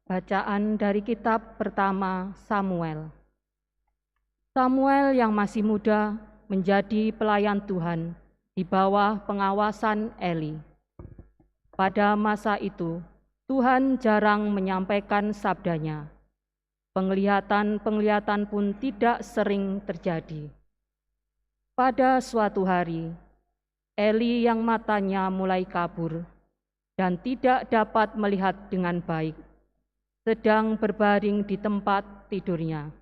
Bacaan dari kitab pertama Samuel. Samuel yang masih muda menjadi pelayan Tuhan di bawah pengawasan Eli. Pada masa itu, Tuhan jarang menyampaikan sabdanya. Penglihatan-penglihatan pun tidak sering terjadi. Pada suatu hari, Eli yang matanya mulai kabur dan tidak dapat melihat dengan baik, sedang berbaring di tempat tidurnya.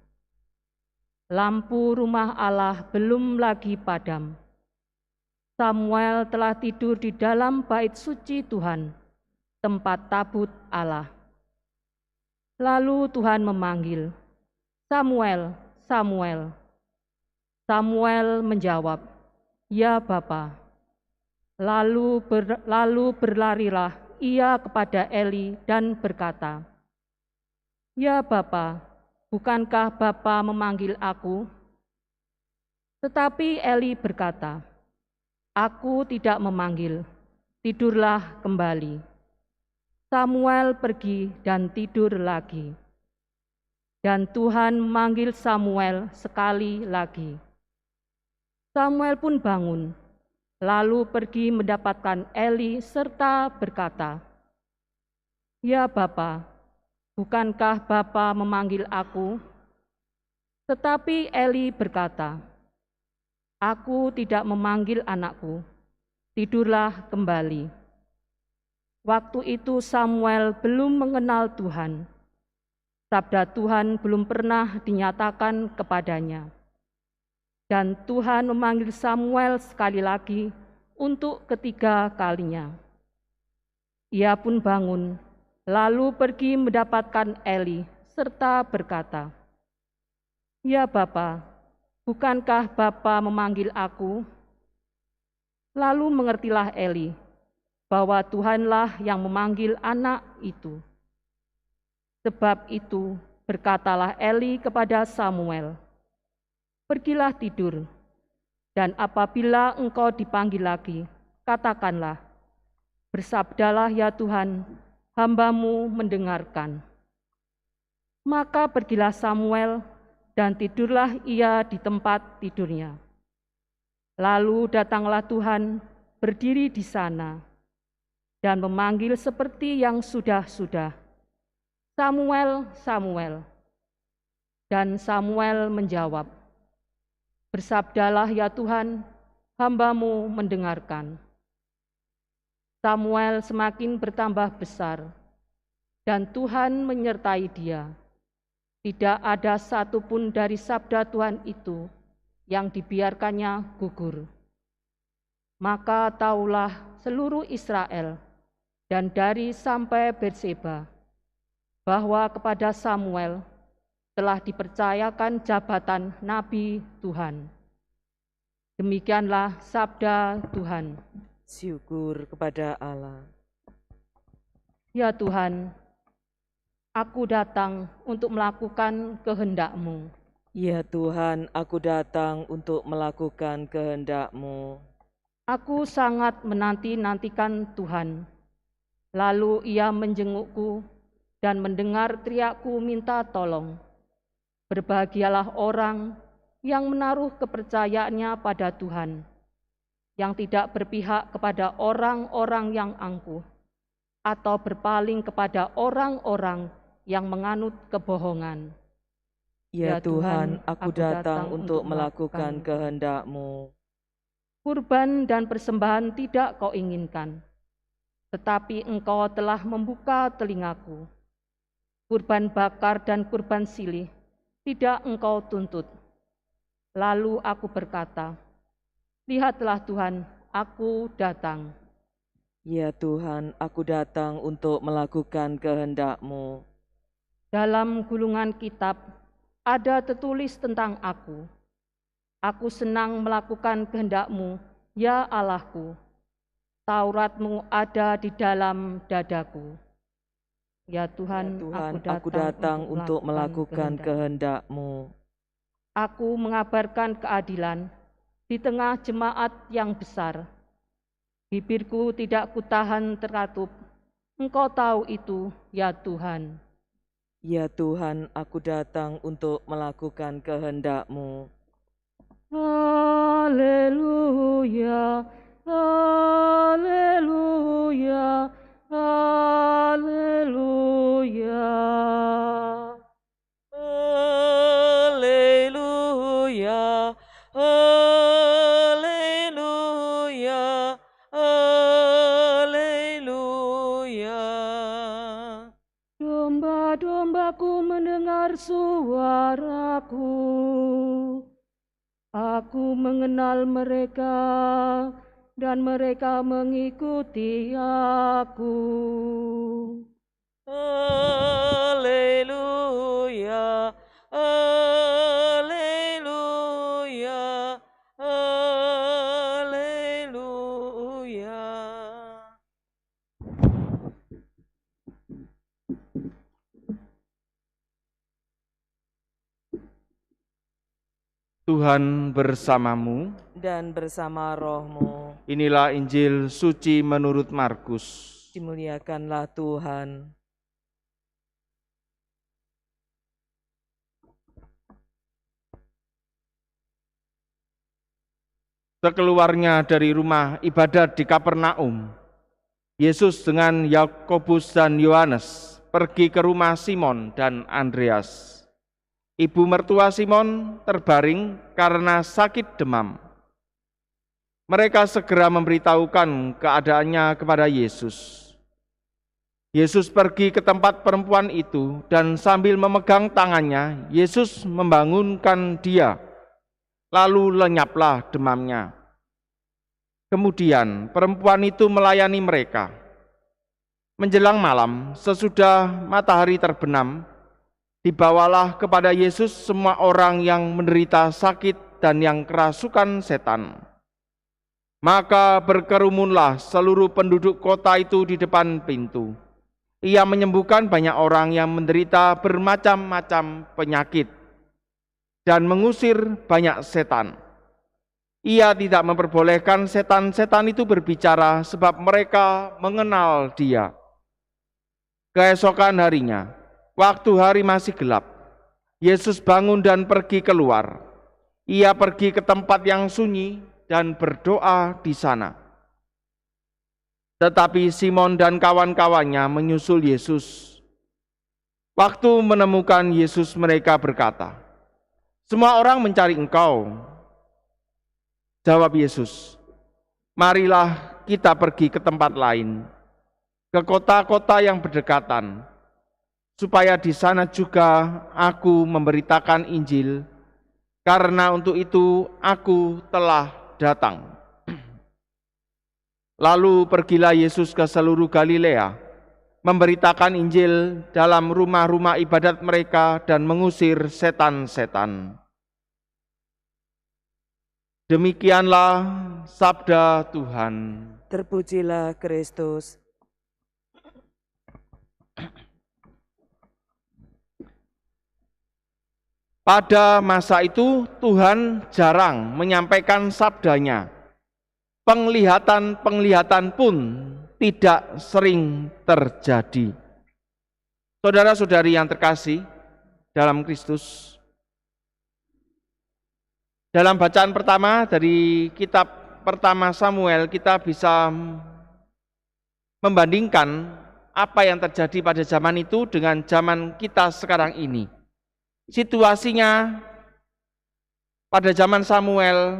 Lampu rumah Allah belum lagi padam. Samuel telah tidur di dalam bait suci Tuhan, tempat tabut Allah. Lalu Tuhan memanggil, "Samuel, Samuel." Samuel menjawab, "Ya Bapa." Lalu berlarilah ia kepada Eli dan berkata, "Ya Bapa, bukankah Bapa memanggil aku?" Tetapi Eli berkata, "Aku tidak memanggil, tidurlah kembali." Samuel pergi dan tidur lagi. Dan Tuhan memanggil Samuel sekali lagi. Samuel pun bangun, lalu pergi mendapatkan Eli serta berkata, "Ya Bapa, bukankah Bapa memanggil aku?" Tetapi Eli berkata, "Aku tidak memanggil anakku, tidurlah kembali." Waktu itu Samuel belum mengenal Tuhan. Sabda Tuhan belum pernah dinyatakan kepadanya. Dan Tuhan memanggil Samuel sekali lagi untuk ketiga kalinya. Ia pun bangun, lalu pergi mendapatkan Eli serta berkata, "Ya Bapa, bukankah Bapa memanggil aku?" Lalu mengertilah Eli bahwa Tuhanlah yang memanggil anak itu. Sebab itu berkatalah Eli kepada Samuel, "Pergilah tidur, dan apabila engkau dipanggil lagi, katakanlah, 'Bersabdalah ya Tuhan, hamba-Mu mendengarkan.'" Maka pergilah Samuel, dan tidurlah ia di tempat tidurnya. Lalu datanglah Tuhan, berdiri di sana, dan memanggil seperti yang sudah-sudah, "Samuel, Samuel." Dan Samuel menjawab, "Bersabdalah ya Tuhan, hamba-Mu mendengarkan." Samuel semakin bertambah besar, dan Tuhan menyertai dia. Tidak ada satupun dari sabda Tuhan itu yang dibiarkannya gugur. Maka taulah seluruh Israel dan dari sampai Berseba bahwa kepada Samuel telah dipercayakan jabatan Nabi Tuhan. Demikianlah sabda Tuhan. Syukur kepada Allah. Ya Tuhan, aku datang untuk melakukan kehendak-Mu. Ya Tuhan, aku datang untuk melakukan kehendak-Mu. Aku sangat menanti-nantikan Tuhan. Lalu ia menjengukku dan mendengar teriakku minta tolong. Berbahagialah orang yang menaruh kepercayaannya pada Tuhan, yang tidak berpihak kepada orang-orang yang angkuh, atau berpaling kepada orang-orang yang menganut kebohongan. Ya Tuhan, aku datang untuk melakukan kehendak-Mu. Kurban dan persembahan tidak kau inginkan, tetapi Engkau telah membuka telingaku. Kurban bakar dan kurban silih tidak Engkau tuntut. Lalu aku berkata, "Lihatlah Tuhan, aku datang." Ya Tuhan, aku datang untuk melakukan kehendak-Mu. Dalam gulungan kitab ada tertulis tentang aku. Aku senang melakukan kehendak-Mu, ya Allahku. Taurat-Mu ada di dalam dadaku. Ya Tuhan, aku datang untuk melakukan kehendak-Mu. Aku mengabarkan keadilan di tengah jemaat yang besar. Bibirku tidak kutahan terkatup. Engkau tahu itu, ya Tuhan. Ya Tuhan, aku datang untuk melakukan kehendak-Mu. Haleluya, haleluya, haleluya. Haleluya, haleluya, haleluya. Domba-dombaku mendengar suaraku. Aku mengenal mereka dan mereka mengikuti aku. Haleluya, haleluya, haleluya. Tuhan bersamamu. Dan bersama roh-Mu. Inilah Injil suci menurut Markus. Dimuliakanlah Tuhan. Sekeluarnya dari rumah ibadat di Kapernaum, Yesus dengan Yakobus dan Yohanes pergi ke rumah Simon dan Andreas. Ibu mertua Simon terbaring karena sakit demam. Mereka segera memberitahukan keadaannya kepada Yesus. Yesus pergi ke tempat perempuan itu dan sambil memegang tangannya, Yesus membangunkan dia. Lalu lenyaplah demamnya. Kemudian perempuan itu melayani mereka. Menjelang malam, sesudah matahari terbenam, dibawalah kepada Yesus semua orang yang menderita sakit dan yang kerasukan setan. Maka berkerumunlah seluruh penduduk kota itu di depan pintu. Ia menyembuhkan banyak orang yang menderita bermacam-macam penyakit dan mengusir banyak setan. Ia tidak memperbolehkan setan-setan itu berbicara sebab mereka mengenal Dia. Keesokan harinya, waktu hari masih gelap, Yesus bangun dan pergi keluar. Ia pergi ke tempat yang sunyi dan berdoa di sana. Tetapi Simon dan kawan-kawannya menyusul Yesus. Waktu menemukan Yesus, mereka berkata, "Semua orang mencari Engkau." Jawab Yesus, "Marilah kita pergi ke tempat lain, ke kota-kota yang berdekatan, supaya di sana juga aku memberitakan Injil, karena untuk itu aku telah datang." Lalu pergilah Yesus ke seluruh Galilea, memberitakan Injil dalam rumah-rumah ibadat mereka dan mengusir setan-setan. Demikianlah sabda Tuhan. Terpujilah Kristus. Pada masa itu Tuhan jarang menyampaikan sabdanya. Penglihatan-penglihatan pun tidak sering terjadi. Saudara-saudari yang terkasih dalam Kristus, dalam bacaan pertama dari kitab pertama Samuel, kita bisa membandingkan apa yang terjadi pada zaman itu dengan zaman kita sekarang ini. Situasinya pada zaman Samuel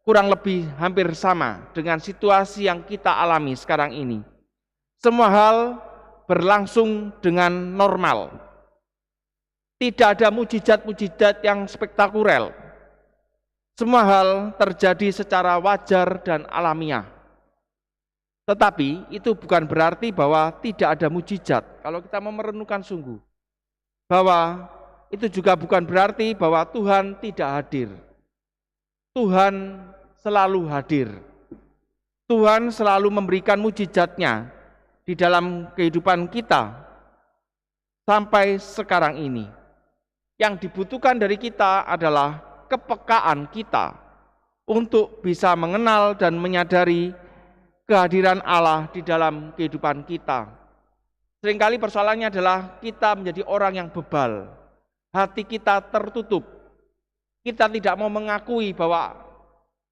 kurang lebih hampir sama dengan situasi yang kita alami sekarang ini. Semua hal berlangsung dengan normal. Tidak ada mujizat-mujizat yang spektakuler. Semua hal terjadi secara wajar dan alamiah. Tetapi itu bukan berarti bahwa tidak ada mujizat. Kalau kita mau merenungkan sungguh, bahwa itu juga bukan berarti bahwa Tuhan tidak hadir. Tuhan selalu hadir. Tuhan selalu memberikan mujizatnya di dalam kehidupan kita sampai sekarang ini. Yang dibutuhkan dari kita adalah kepekaan kita untuk bisa mengenal dan menyadari kehadiran Allah di dalam kehidupan kita. Seringkali persoalannya adalah kita menjadi orang yang bebal. Hati kita tertutup. Kita tidak mau mengakui bahwa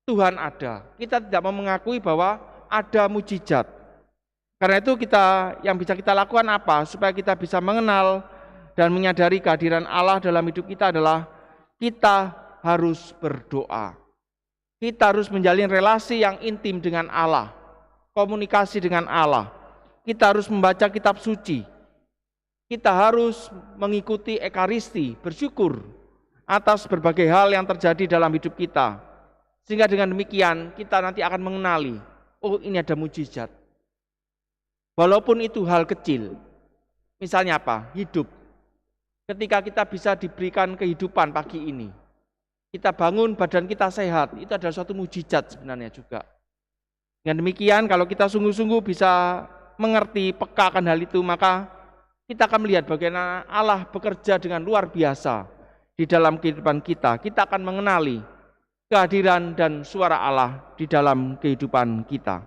Tuhan ada. Kita tidak mau mengakui bahwa ada mujizat. Karena itu yang bisa kita lakukan apa? Supaya kita bisa mengenal dan menyadari kehadiran Allah dalam hidup kita adalah kita harus berdoa. Kita harus menjalin relasi yang intim dengan Allah. Komunikasi dengan Allah. Kita harus membaca kitab suci. Kita harus mengikuti ekaristi, bersyukur atas berbagai hal yang terjadi dalam hidup kita. Sehingga dengan demikian kita nanti akan mengenali, oh ini ada mujizat. Walaupun itu hal kecil. Misalnya apa? Hidup. Ketika kita bisa diberikan kehidupan pagi ini. Kita bangun, badan kita sehat. Itu adalah suatu mujizat sebenarnya juga. Dengan demikian kalau kita sungguh-sungguh bisa mengerti, peka akan hal itu, maka kita akan melihat bagaimana Allah bekerja dengan luar biasa di dalam kehidupan kita. Kita akan mengenali kehadiran dan suara Allah di dalam kehidupan kita.